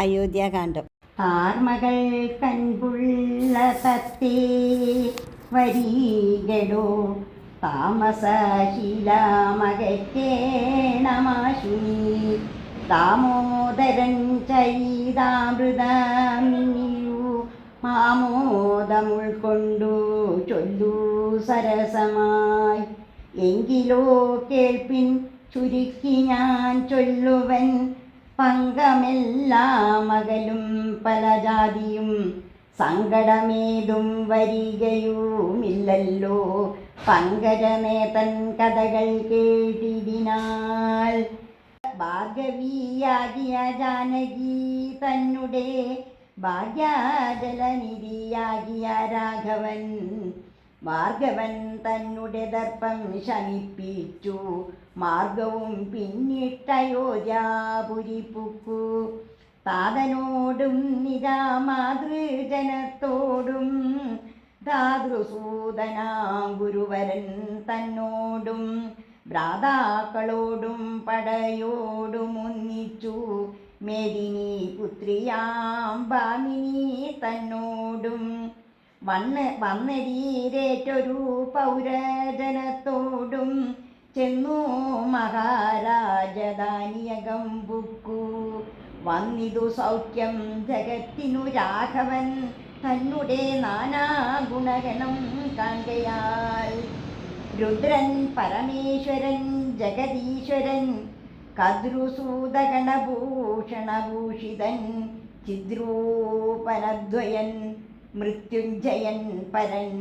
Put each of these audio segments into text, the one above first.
അയോധ്യാകാന്ഡം. താർമകൾ കൺപുള്ള തത്തേ വരീകടോ താമസശീലമകറ്റേണമാശു ദാമോദരൻ ചരിതാമൃതമിനിയു മാമോദമുൾക്കൊണ്ടു ചൊല്ലു സരസമായി. എങ്കിലോ കേൾപ്പിൻ ചുരുക്കി ഞാൻ ചൊല്ലുവൻ പങ്കമെല്ലാം അകലും പല ജാതിയും സങ്കടമേതും വരികയുമില്ലല്ലോ പങ്കജനേതൻ കഥകൾ കേട്ടിടിനാൽ. ഭാർഗവിയാകിയ ജാനകി തന്നെ ഭാഗ്യജലനിധിയാകിയ രാഘവൻ ഭാർഗവൻ തന്നെ ദർപ്പം ശമിപ്പിച്ചു മാർഗവും പിന്നിട്ടയോധ്യാപുരി പുക്കു. താതനോടും നിരാമാതൃജനത്തോടും ധാതൃസൂതനാം ഗുരുവരൻ തന്നോടും ഭ്രാതാക്കളോടും പടയോടും ഒന്നിച്ചു മേദിനി പുത്രിയാം ഭാമിനി തന്നോടും വന്നരീരേറ്റൊരു പൗരജനത്തോടും ചെന്നു മഹാരാജധാനിയകം പുക്കു. വന്നിതു സൗഖ്യം ജഗത്തിനു രാഘവൻ തന്നെ നാനാഗുണഗണം കാങ്കയാൽ. രുദ്രൻ പരമേശ്വരൻ ജഗദീശ്വരൻ കദ്രുസൂതഗണഭൂഷണഭൂഷിതൻ ചിദ്രൂപനദ്വയൻ മൃത്യുഞ്ജയൻ പരൻ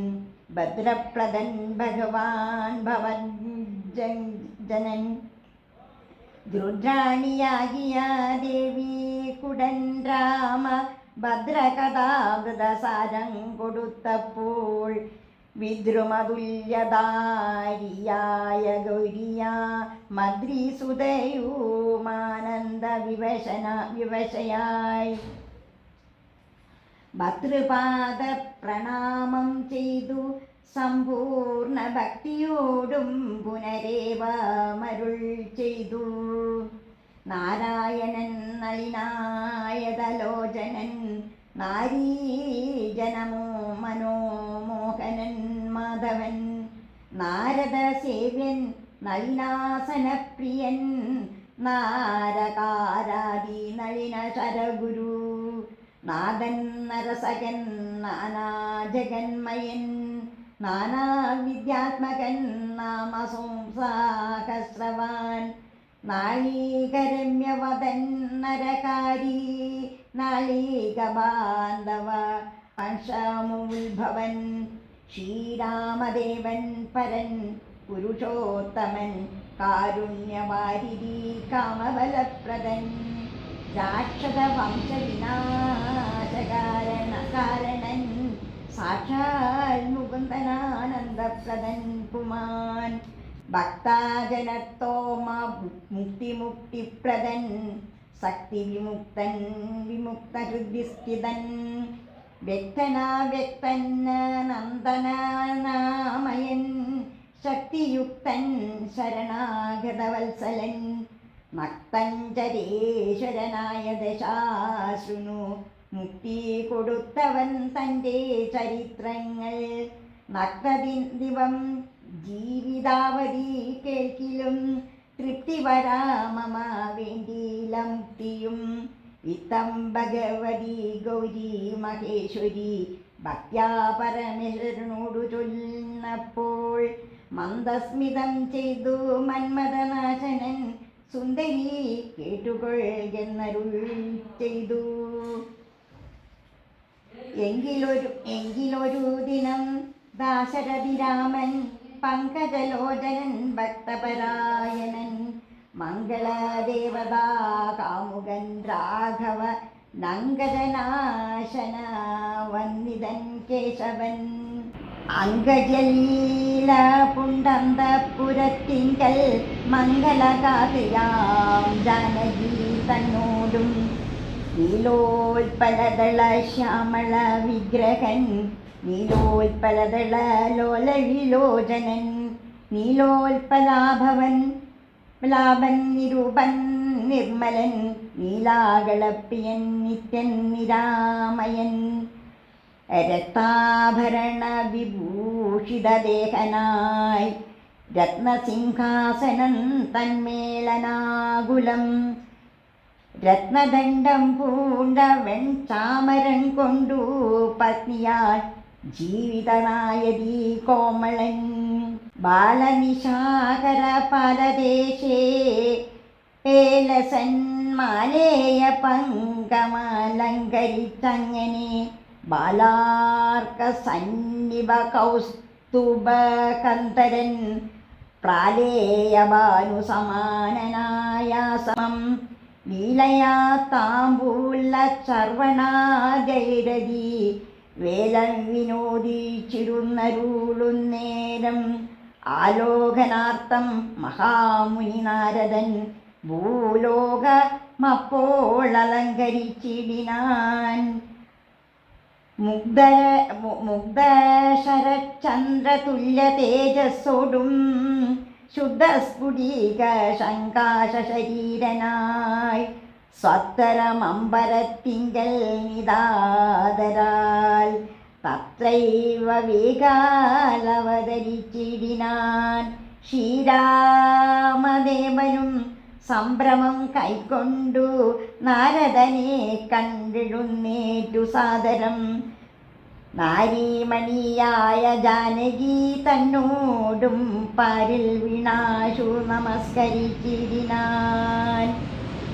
ഭദ്രപ്രദൻ ഭഗവാൻ ഭവജനൻ. രുദ്രാണിയാകിയ ദേവി കുടൻ രാമ ഭദ്രകഥാമൃതസാരം കൊടുത്തപ്പോൾ വിദ്രുമതുല്യധാരിയായ ഗൗരിയ മദ്രീസുതയുമാനന്ദ വിവശയായി ഭർതൃപാദ പ്രണാമം ചെയ്തു സമ്പൂർണ്ണ ഭക്തിയോടും പുനരേവമരുൾ ചെയ്തു. നാരായണൻ നളിനായതലോചനൻ നാരീജനമോ മനോമോഹനൻ മാധവൻ നാരദ സേവ്യൻ നളിനാസനപ്രിയൻ നാരകാരാദി നളിന ശരഗുരു നാദൻ നരസകൻ നാനാജഗന്മയൻ നാനാവിദ്യാത്മകൻ നാമസംസാഹസ്രവാൻ നാളീകരമ്യവദൻ നരകാരി നാളീകബാന്ധവ ഹംസമുത്ഭവൻ ശ്രീരാമദേവൻ പരൻ പുരുഷോത്തമൻ കാരുണ്യവാരിധി കാമബലപ്രദൻ രാക്ഷസ വംശവിനാശകാരണൻ സാക്ഷാൽ മുകുന്ദനാനന്ദപ്രദൻ പുമാൻ ഭക്താജനത്തോമ മുക്തിമുക്തിപ്രദൻ ശക്തി വിമുക്തൻ വിമുക്തഹൃദിസ്ഥിതൻ വ്യക്തനാവ്യക്തൻ നന്ദനാമയൻ ശക്തിയുക്തൻ ശരണാഗതവത്സലൻ മക്തഞ്ചരേശ്വരനായ ദശാശ്രുനു മുക്തി കൊടുത്തവൻ തൻ്റെ ചരിത്രങ്ങൾ നക്തദിവം ജീവിതാവധി കേൾക്കിലും തൃപ്തി വരാമമ വേണ്ടിയില മുക്തിയും. ഇത്തം ഭഗവതി ഗൗരി മഹേശ്വരി ഭക്ത്യാ പരമേശ്വരനോടു ചൊല്ലുന്നപ്പോൾ മന്ദസ്മിതം ചെയ്തു മന്മഥനാശനൻ സുന്ദരി കേട്ടുകൊള്ളുന്നരുൾ ചെയ്തു. എങ്കിലൊരു ദിനം ദാശരഥി രാമൻ പങ്കജലോചനൻ ഭക്തപരായണൻ മംഗളദേവതാ കാമുകൻ രാഘവ നങ്കജനാശന വന്നിതൻ കേശവൻ അങ്കജലീല പുണ്ടന്തപുരത്തിങ്കൽ മംഗളഗാതിയാം ജാനകി തന്നോടും നീലോൽപലദള ശ്യാമള വിഗ്രഹൻ നീലോൽപലദള ലോലവിലോചനൻ നീലോൽപലാഭവൻ ലാഭൻ നിരൂപൻ നിർമ്മലൻ നീലാകളപ്രിയൻ നിത്യൻ നിരാമയൻ രക്താഭരണ വിഭൂഷിതദേഹനായി രത്നസിംഹാസനം തന്മേളനാകുലം രത്നദണ്ഡം പൂണ്ട വെൺചാമരം കൊണ്ടു പത്നിയാൽ ജീവിതനായതി കോമളൻ ബാലനിശാകര പലദേശേ പേലസൻ മാലേയ പങ്കമലങ്കരിച്ചങ്ങനെ ബാലാർക്ക സന്നിഭ കൗസ്തുഭകന്ധരൻ പ്രാലേയഭാനു സമാനനായ സമം ലീലയാ താമ്പൂല ചർവണാജൈരതി വേലം വിനോദിച്ചിരുന്നരുളുന്നേരം ആലോകനാർത്ഥം മഹാമുനി നാരദൻ ഭൂലോകമപ്പോൾ അലങ്കരിച്ചിടിനാൻ മുഗ്ധശരചന്ദ്രതുല്യ തേജസ്സോടും ശുദ്ധസ്ഫുടീക ശങ്കാശരീരനായി സ്വത്തരമമ്പരത്തിങ്കൽ നിദാതരാൽ തത്രൈവ വേഗാലവതരിച്ചിടിനാൻ ശ്രീരാമദേവനും സംഭ്രമം കൈക്കൊണ്ടു നാരദനെ കണ്ടിടുന്നേറ്റു സാദരം നാരീമണിയായ ജാനകി തന്നോടും പാരിൽ വീണാശു നമസ്കരിച്ചിടിനാൻ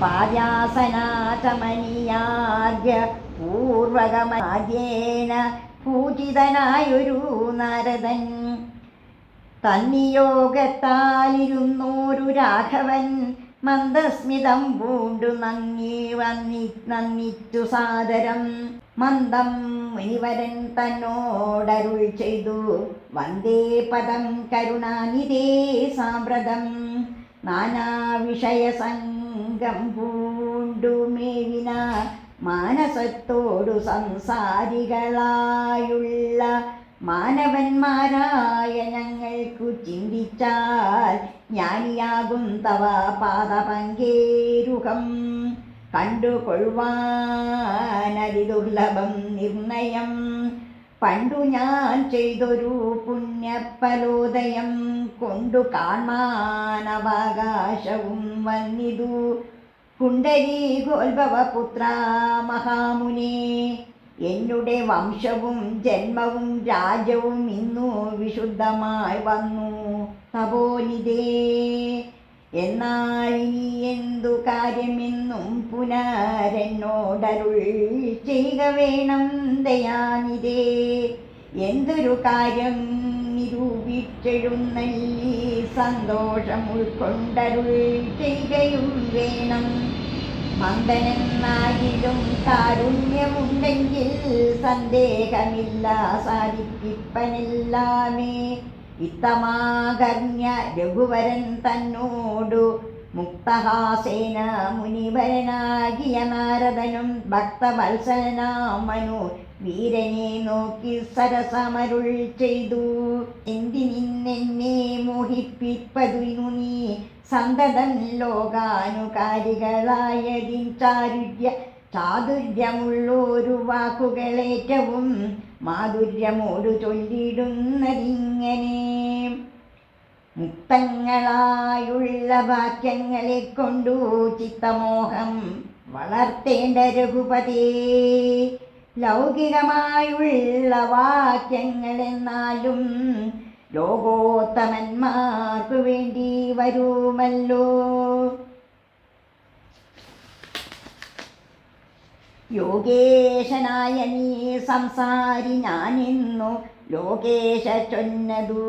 പാദ്യാസനാഥമണിയാദ്യ പൂർവകമാദ്യേന പൂജിതനായൊരു നാരദൻ തന്നിയോഗത്താലിരുന്നോരു രാഘവൻ മന്ദസ്മിതം പൂണ്ടു നന്ദിച്ചു സാദരം മന്ദം മുനിവരൻ തന്നോടരുൾ ചെയ്തു വന്ദേ പദം കരുണാനിധേ സാമ്പ്രതം നാനാവിഷയ സംഗം പൂണ്ടു മേവിന മാനസത്തോടു സംസാരികളായുള്ള മാനവന്മാരായ ഞങ്ങൾക്കു ചിന്തിച്ചാൽ ജ്ഞാനിയാകും തവ പാദപങ്കേരുഹം കണ്ടുകൊള്ളുവാനതിദുർലഭം നിർണയം പണ്ടു ഞാൻ ചെയ്തൊരു പുണ്യഫലോദയം കൊണ്ടു കാൺമാനവകാശവും വന്നിതു കുണ്ടരീകോത്ഭവപുത്ര മഹാമുനേ എന്നുടെ വംശവും ജന്മവും രാജ്യവും ഇന്നു വിശുദ്ധമായി വന്നു തപോനിധേ എന്നാൽ ഇനി എന്തു കാര്യമെന്നും പുനരെന്നോടരുൾ ചെയ്യുക വേണം ദയാനിധേ എന്തൊരു കാര്യം നിരൂപിച്ചെഴുന്നള്ളി സന്തോഷം ഉൾക്കൊണ്ടരുൾ ചെയ്യുകയും വേണം മന്ദനെന്നാകിലും കാരുണ്യമുണ്ടെങ്കിൽ സന്ദേഹമില്ല സാധിപ്പിപ്പനെല്ലാമേ ഇത്തമാകർണ്യ രഘുവരൻ തന്നോടു മുക്തഹാസേന മുനിവരനാകിയ നാരദനും ഭക്തവത്സനാമനു വീരനെ നോക്കി സരസമരുൾ ചെയ്തു എന്തിനിന്നെന്നെ മോഹിപ്പിപ്പതിനു നീ സന്തതം ലോകാനുകാരികളായതിൻ ചാതുര്യമുള്ളൊരു വാക്കുകളേറ്റവും മാധുര്യമോടു ചൊല്ലിടുന്നതിങ്ങനെ മുക്തങ്ങളായുള്ള വാക്യങ്ങളെ കൊണ്ടു ചിത്തമോഹം വളർത്തേണ്ട രഘുപതേ ലൗകികമായുള്ള വാക്യങ്ങളെന്നാലും ലോകോത്തമന്മാർക്കു വേണ്ടി വരുമല്ലോ യോഗേശനായ നീ സംസാരി ഞാനിന്നു ലോകേശ ചൊന്നതു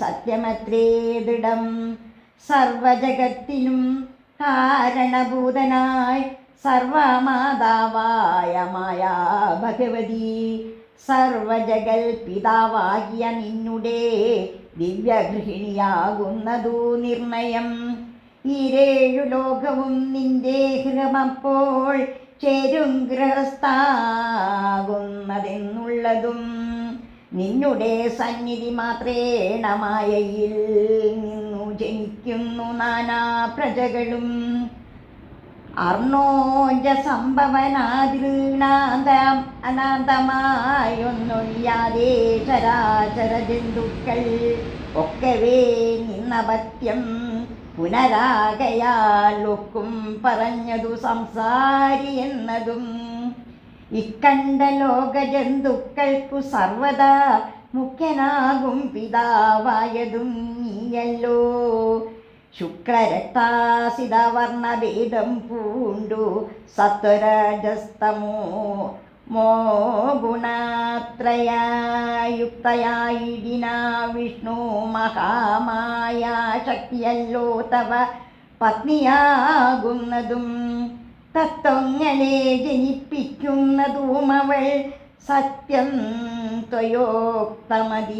സത്യമത്രേ ദൃഢം സർവജഗത്തിനും കാരണഭൂതനായി സർവമാതാവായ മായാ ഭഗവതി സർവജഗൽ പിതാവാകിയ നിന്നുടെ ദിവ്യഗൃഹിണിയാകുന്നതു നിർണയം ഈരേഴു ലോകവും നിന്റെ ഗൃഹമപ്പോൾ ചേരും ഗൃഹസ്ഥാകുന്നതെന്നുള്ളതും നിന്നുടെ സന്നിധി മാത്രേണ മായയിൽ നിന്നു ജനിക്കുന്നു നാനാ പ്രജകളും അർണോജ സംഭവനാതിർണാന്തം അനാന്തമായൊന്നൊഴിയാതെ ചരാചര ജന്തുക്കൾ ഒക്കവേ നിന്നപത്യം പുനരാകയാൽ ഒക്കും പറഞ്ഞതു സംസാരി എന്നതും ഇക്കണ്ട ലോക ജന്തുക്കൾക്കു സർവദാ മുഖ്യനാകും പിതാവായതും നീയല്ലോ. ശുക്ലരക്താസിതവർണഭേദം പൂണ്ടു സത്വരജസ്തമോ ഗുണത്രയായുക്തയായിടിന വിഷ്ണു മഹാമായ ശക്തിയല്ലോ തവ പത്നിയാകുന്നതും തത്വങ്ങളെ ജനിപ്പിക്കുന്നതും അവൾ സത്യം ത്വയോക്തമതിലില്ല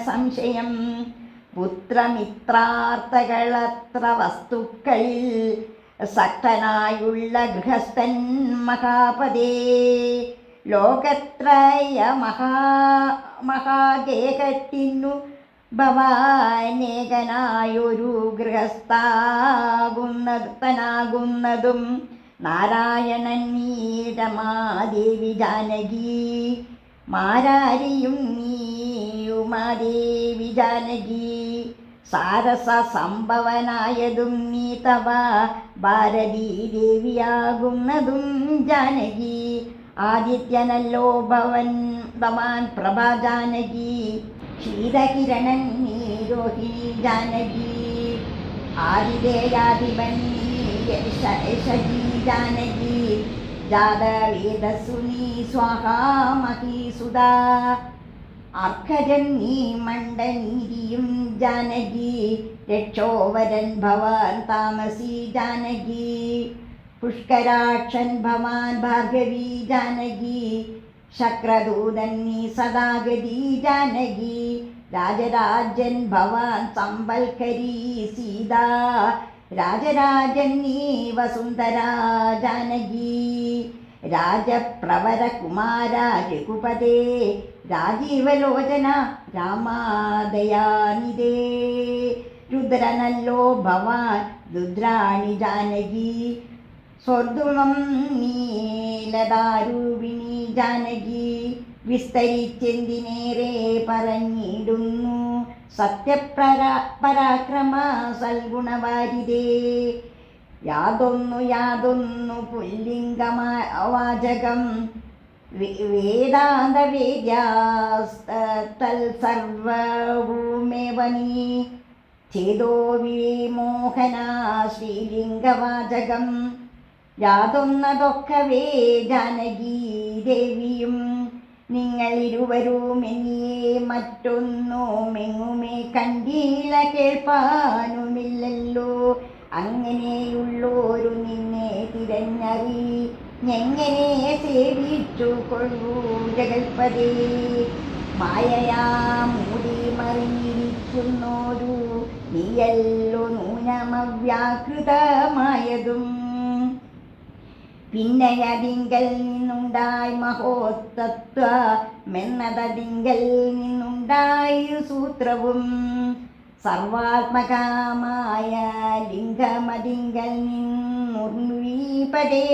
സംശയം. പുത്രമിത്രാർത്ഥകളത്ര വസ്തുക്കളിൽ സക്തനായുള്ള ഗൃഹസ്ഥൻ മഹാപദേ ലോകത്രയ മഹാഗേഹത്തിനു ഭവാനേകനായൊരു ഗൃഹസ്ഥാകുന്നതും നാരായണൻ നീരമാദേവി ജാനകി മാരാരിയും നീയുമാദേവി ജാനകി സാരസ സംഭവനായതും നീ തവ ഭാരതീ ദേവിയാകുന്നതും ജാനകി ആദിത്യനല്ലോ ഭവാൻ പ്രഭാ ജാനകി ക്ഷീരകിരണൻ നീ രോഹിണി ജാനകി ആദിദേയാധിപൻ ശശി ജാനകി ജാതവേദസു നീ സ്വാഹാ മഹീസുധാ അർക്കജൻ നീ മണ്ഡനീരിയും ജാനകി രക്ഷോവരൻ ഭവാൻ താമസി ജാനകി പുഷ്കരാക്ഷൻ ഭവാൻ ഭാർഗവി ജാനകി ശക്രദൂതൻ നീ സദാഗതി ജാനകി രാജരാജൻ ഭവാൻ സംബൽക്കരി സീതാ രാജരാജൻ നീ വസുന്ധരാ ജാനകി രാജപ്രവര കുമാര രഘുപതേ രാജീവലോചന രാമാദയാനിധേ രുദ്രനല്ലോ ഭവാൻ രുദ്രാണി ജാനകി സ്വർദുളം നീലദാരൂപിണി ജാനകി വിസ്തരിച്ചെന്തിനേറെ പറഞ്ഞിടുന്നു സത്യപരാക്രമ സൽഗുണവാരിതേ യാതൊന്നു പുല്ലിംഗവാചകം വേദാന്തവേദ്യാസ്തൽസർവഭൂമേവ നീ ഛേദോ വിമോഹന ശ്രീലിംഗവാചകം യാതൊന്നതൊക്കവേ ജാനകി ദേവിയും നിങ്ങളിരുവരും എന്നിയെ മറ്റൊന്നുമെങ്ങുമേ കണ്ടില്ല കേൾപ്പാനുമില്ലല്ലോ അങ്ങനെയുള്ളോരു നിന്നെ തിരഞ്ഞറിഞ്ഞെങ്ങനെ സേവിച്ചു കൊള്ളൂ ജഗൽപതേ മായയാ മൂടി മറിഞ്ഞിരിക്കുന്നോരു നീയല്ലോ നൂനമവ്യാകൃതമായതും പിന്നയതിങ്കൽ നിന്നുണ്ടായി മഹോത്തത്വമെന്നതതിങ്കൽ നിന്നുണ്ടായി സൂത്രവും സർവാത്മകമായ ലിംഗമതിങ്കൽ നിന്നുർവീപതേ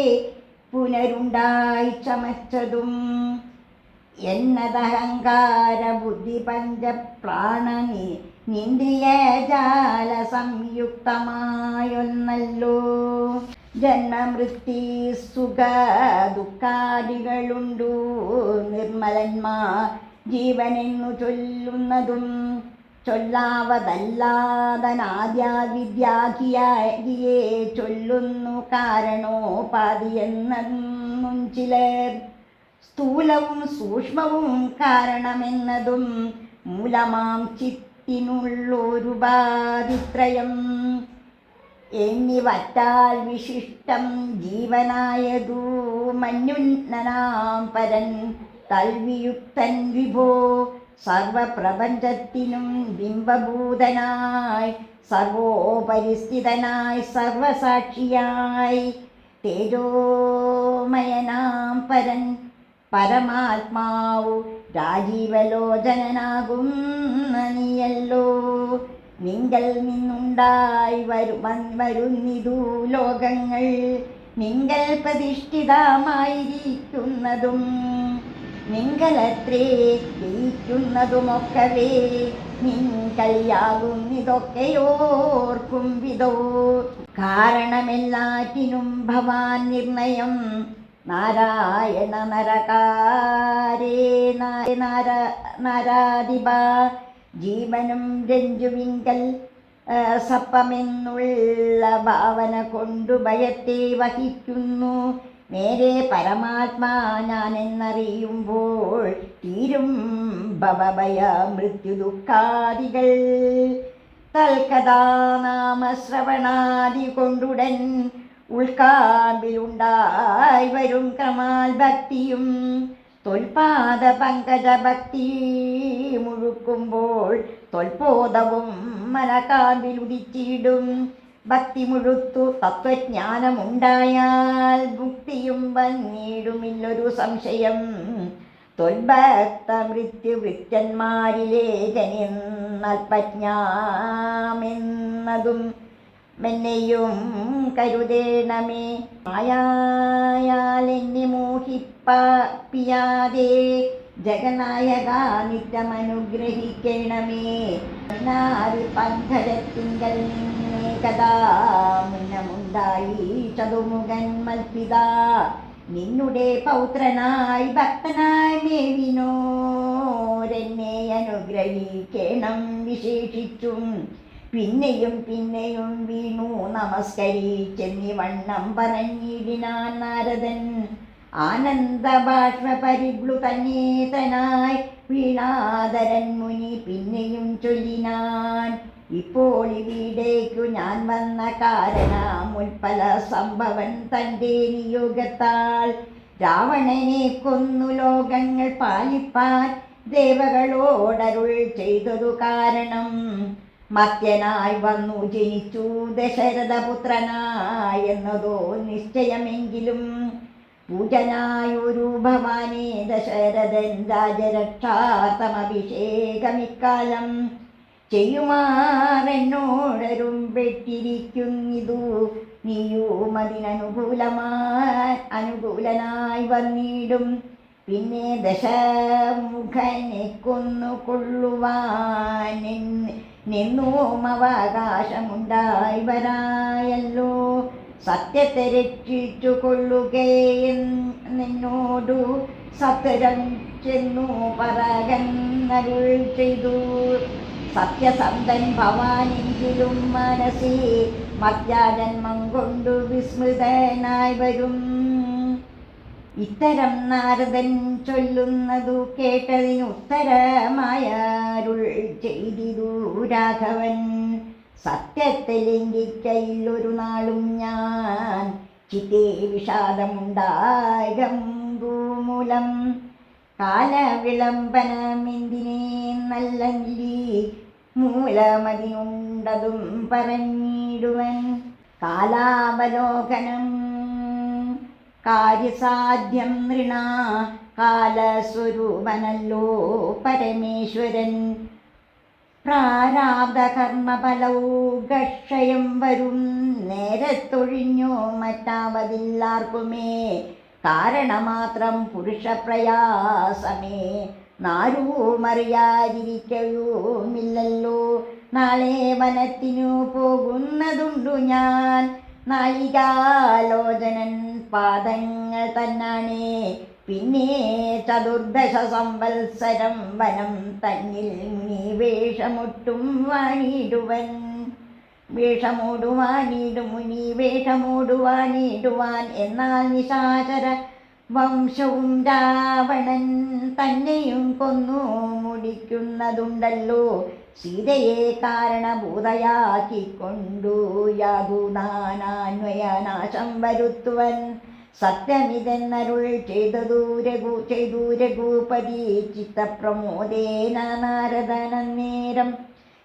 പുനരുണ്ടായി ചമച്ചതും എന്നതഹങ്കാര ബുദ്ധി പഞ്ചപ്രാണനി നിന്ദ്രിയജാല സംയുക്തമായൊന്നല്ലോ ജന്മമൃത്യു സുഖ ദുഃഖാദികളുണ്ടു നിർമ്മലന്മാർ ജീവനെന്നു ചൊല്ലുന്നതും ചൊല്ലാവതല്ലാതനാദ്യാവിദ്യാഖിയെ ചൊല്ലുന്നു കാരണോപാധിയെന്നും ചിലർ സ്ഥൂലവും സൂക്ഷ്മവും കാരണമെന്നതും മൂലമാം ചിത്തിനുള്ളൊരുപാധിത്രയം എന്നിവറ്റാൽ വിശിഷ്ടം ജീവനായതു മന്യുന്നനാം പരൻ തൽവിയുക്തൻ വിഭോ സർവപ്രപഞ്ചത്തിനും ബിംബഭൂതനായി സർവോപരിസ്ഥിതനായി സർവസാക്ഷിയായി തേജോമയനാം പരൻ പരമാത്മാവു രാജീവലോചനാകും നീയല്ലോ നിങ്കൽ നിന്നുണ്ടായി വരുന്നിതു ലോകങ്ങൾ നിങ്കൽ പ്രതിഷ്ഠിതമായിരിക്കുന്നതും നിങ്കലത്രേ ജയിക്കുന്നതുമൊക്കവേ നിൻകളിയാകുന്നിതൊക്കെയോർക്കും വിധോ. കാരണമെല്ലാറ്റിനും ഭവാൻ നിർണയം നാരായണ നരകാരേ നാരാധിപ. ജീവനും രഞ്ജുവിങ്കൽ സപ്പമെന്നുള്ള ഭാവന കൊണ്ടു ഭയത്തെ വഹിക്കുന്നു. നേരെ പരമാത്മാ ഞാനെന്നറിയുമ്പോൾ തീരും ഭവഭയ മൃത്യു ദുഃഖാദികൾ. തൽക്കഥാ നാമശ്രവണാദി കൊണ്ടുടൻ ഉൾക്കാമ്പിലുണ്ടായി വരും ക്രമാൽ ഭക്തിയും. തൊൽപാദ പങ്കജ ഭക്തി മുഴുക്കുമ്പോൾ തൊൽപോദവും മനകാമ്പിലുദിച്ചിടും. ഭക്തി മുഴുത്തു തത്വജ്ഞാനമുണ്ടായാൽ മുക്തിയും വന്നിടുമില്ലൊരു സംശയം. തൊൽഭക്ത മൃത്യുവൃത്യന്മാരിലേഖനെന്നൽപജ്ഞാമെന്നതും മെന്നെയും കരുതേണമേ. മായായാൽ എന്നെ മോഹിപ്പിയാതെ ജഗനായക നിത്യമനുഗ്രഹിക്കണമേ. പന്ധരത്തിങ്കൽ നിന്നേ കഥാ മുന്നമുണ്ടായി ചതുമുഖൻ മൽപിത. നിന്നുടെ പൗത്രനായി ഭക്തനായി മേവിനോരെന്നെ അനുഗ്രഹിക്കണം വിശേഷിച്ചും. പിന്നെയും പിന്നെയും വീണു നമസ്കരിച്ചെന്നിവണ്ണം പറഞ്ഞിടിനാൻ നാരദൻ. ആനന്ദഭാഷ്മ പരിപ്ലുതനേതനായി വീണാധരൻ മുനി പിന്നെയും ചൊല്ലിനാൻ. ഇപ്പോൾ ഇവിടേക്കു ഞാൻ വന്ന കാരണം ഉൽപ്പല സംഭവൻ തൻ്റെ നിയോഗത്താൽ രാവണനെ കൊന്നു ലോകങ്ങൾ പാലിപ്പാൻ ദേവകളോടരുൾ ചെയ്തതു കാരണം. മർത്യനായി വന്നു ജനിച്ചു ദശരഥപുത്രനായി എന്നതോ നിശ്ചയമെങ്കിലും പൂജനായൊരു ഭവാനെ ദശരഥൻ രാജരക്ഷാർത്ഥമഭിഷേകമിക്കാലം ചെയ്യുമാറെന്നോടരും പെട്ടിരിക്കുന്നിതു. നീയും അനുകൂലനായി വന്നിടും. പിന്നെ ദശമുഖനെ കൊന്നുകൊള്ളുവാൻ നിന്നും അവകാശമുണ്ടായി വരായല്ലോ. സത്യത്തെ രക്ഷിച്ചു കൊള്ളുകയെന്നോടു സത്വരം ചെന്നു പറകന്നരുൾ ചെയ്തു. സത്യസന്ധൻ ഭവാനെങ്കിലും മനസ്സി മധ്യാജന്മം കൊണ്ടു വിസ്മൃതനായി വരും. ഇത്തരം നാരദൻ ചൊല്ലുന്നതു കേട്ടതിന് ഉത്തരമായ അരുൾ ചെയ്തിരു രാഘവൻ. സത്യത്തെ ലംഘിക്കയില്ലൊരു നാളും ഞാൻ ചിത്തേ വിഷാദമുണ്ടായകമ്പൂമൂലം. കാലവിളംബനമെന്തിനേ നല്ലല്ലി മൂലമതിനുണ്ടതും പറഞ്ഞിടുവൻ. കാലാവലോകനം കാര്യസാധ്യം നൃണ കാലസ്വരൂപനല്ലോ പരമേശ്വരൻ. പ്രാരാബ്ധ കർമ്മഫലൗകക്ഷയം വരും നേരത്തൊഴിഞ്ഞോ മറ്റാവതില്ലാർക്കുമേ. കാരണമാത്രം പുരുഷപ്രയാസമേ നാരുമറിയാതിരിക്കയുമില്ലല്ലോ. നാളെ വനത്തിനു പോകുന്നതുണ്ടു ഞാൻ. നായികാലോചനൻ പാദങ്ങൾ തന്നാണേ. പിന്നെ ചതുർദശ സംവത്സരം വനം തന്നിൽ മുനി വേഷമൊട്ടും വാണിടുവൻ. മുനി വേഷമോടുവാനിടുവാൻ. എന്നാൽ നിശാചര വംശവും രാവണൻ തന്നെയും കൊന്നു മുടിക്കുന്നതുണ്ടല്ലോ. സീതയെ കാരണഭൂതയാക്കിക്കൊണ്ടു യാതുനാനാന്വയനാശം വരുത്തുവൻ. സത്യമിതെന്നരുൾ ചെയ്തു രഘുപതി ചിത്തപ്രമോദേന നാരദനന്നേരം.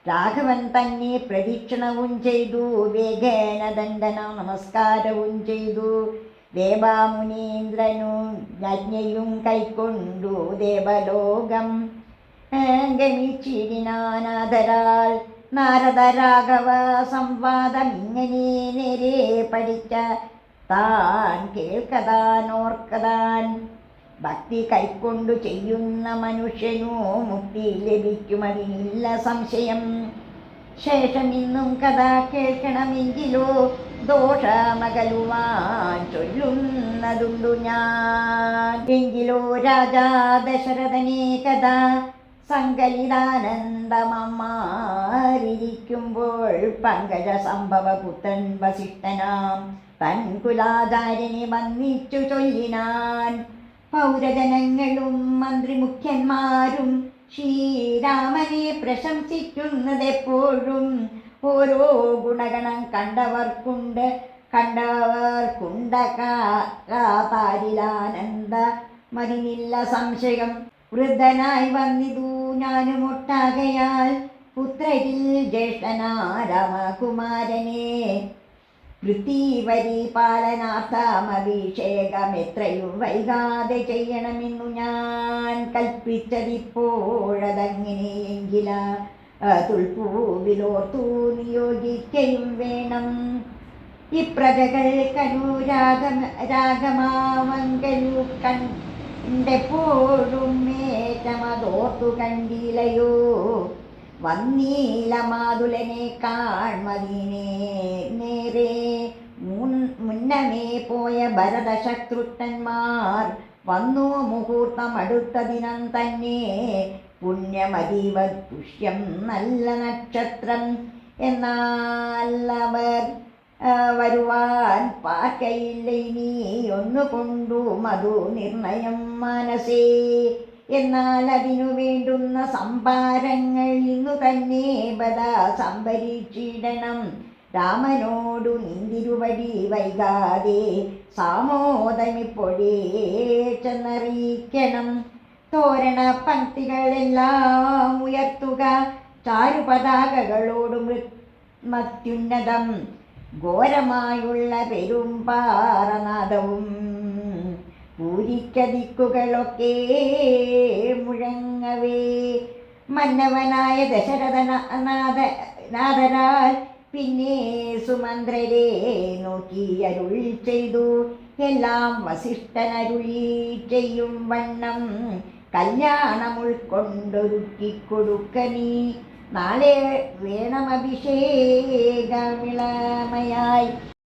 രാഘവൻ തന്നെ പ്രദക്ഷിണവും ചെയ്തു വേഗേന ദണ്ഡന നമസ്കാരവും ചെയ്തു. ദേവാമുനീന്ദ്രനു യജ്ഞയും കൈക്കൊണ്ടു ദേവലോകം ഗമിച്ചിടിനാനാദരാൽ. നാരദ രാഘവ സംവാദം ഇങ്ങനെ നേരെ പഠിച്ച താൻ കേൾക്കതാൻ ഓർക്കതാൻ. ഭക്തി കൈക്കൊണ്ടു ചെയ്യുന്ന മനുഷ്യനു മുക്തി ലഭിക്കുമതിനില്ല സംശയം. ശേഷം ഇന്നും കഥ കേൾക്കണമെങ്കിലോ ദോഷമകലുവാൻ ചൊല്ലുന്നതുണ്ടു ഞാൻ. എങ്കിലോ രാജാ ദശരഥനെ കഥ സങ്കലിതാനന്ദമമ്മാരിയ്ക്കുമ്പോൾ പങ്കജ സംഭവ പുത്രൻ വസിഷ്ഠനാം തൻ കുലാചാര്യനെ വന്ദിച്ചു ചൊല്ലിനാൻ. പൗരജനങ്ങളും മന്ത്രിമുഖ്യന്മാരും ശ്രീരാമനെ പ്രശംസിക്കുന്നതെപ്പോഴും ഓരോ ഗുണഗണം കണ്ടവർക്കുണ്ടകാതാരിലാനന്ദ മതിനില്ല സംശയം. വൃദ്ധനായി വന്നിതു ഞാനുമൊട്ടാകയാൽ പുത്രരിൽ ജ്യേഷ്ഠനാ രാമകുമാരനെ പൃഥ്വിപരിപാലനാർത്ഥമഭിഷേകമെത്രയും വൈകാതെ ചെയ്യണമെന്നു ഞാൻ കൽപ്പിച്ചതിപ്പോഴതങ്ങനെയെങ്കില തുൽപ്പൂവിലോർത്തു നിയോഗിക്കയും വേണം. ഇപ്രജകൾക്കനുരാഗമാവങ്കലു കണ്ടെപ്പോഴും ഏറ്റമതോർത്തു കണ്ടിലയോ. വന്നീല മാതുലനെ കാൺമതിനെ നേരെ മുന്നമേ പോയ ഭരതശത്രുഘ്നന്മാർ വന്നു മുഹൂർത്തം അടുത്ത ദിനം തന്നെ. പുണ്യമതീവ പുഷ്യം നല്ല നക്ഷത്രം എന്നാൽ വരുവാൻ പാർക്കയില്ല ഇനി ഒന്നുകൊണ്ടു മധു നിർണയം മനസ്സേ. എന്നാൽ അതിനു വേണ്ടുന്ന സംഭാരങ്ങൾ ഇന്നു തന്നെ ബദ സംഭരിച്ചിടണം. രാമനോടു നിന്തിരുവടി വൈകാതെ സാമോദമിപ്പൊഴേ ചെന്നറിയിക്കണം. തോരണ പങ്ക്തികളെല്ലാം ഉയർത്തുക ചാരുപതാകകളോടും മത്യുന്നതം ഘോരമായുള്ള പെരുമ്പാറനാദവും പൂരിക്കദിക്കുകളൊക്കെ മുഴങ്ങവേ. മന്നവനായ ദശരഥനാഥരാൽ പിന്നെ സുമന്ത്രരെ നോക്കി അരുൾ ചെയ്തു. എല്ലാം വസിഷ്ഠനരുളി ചെയ്യും വണ്ണം കല്യാണം ഉൾക്കൊണ്ടൊരുക്കിക്കൊടുക്ക നീ. നാളെ വേണമഭിഷേകമിളമയായി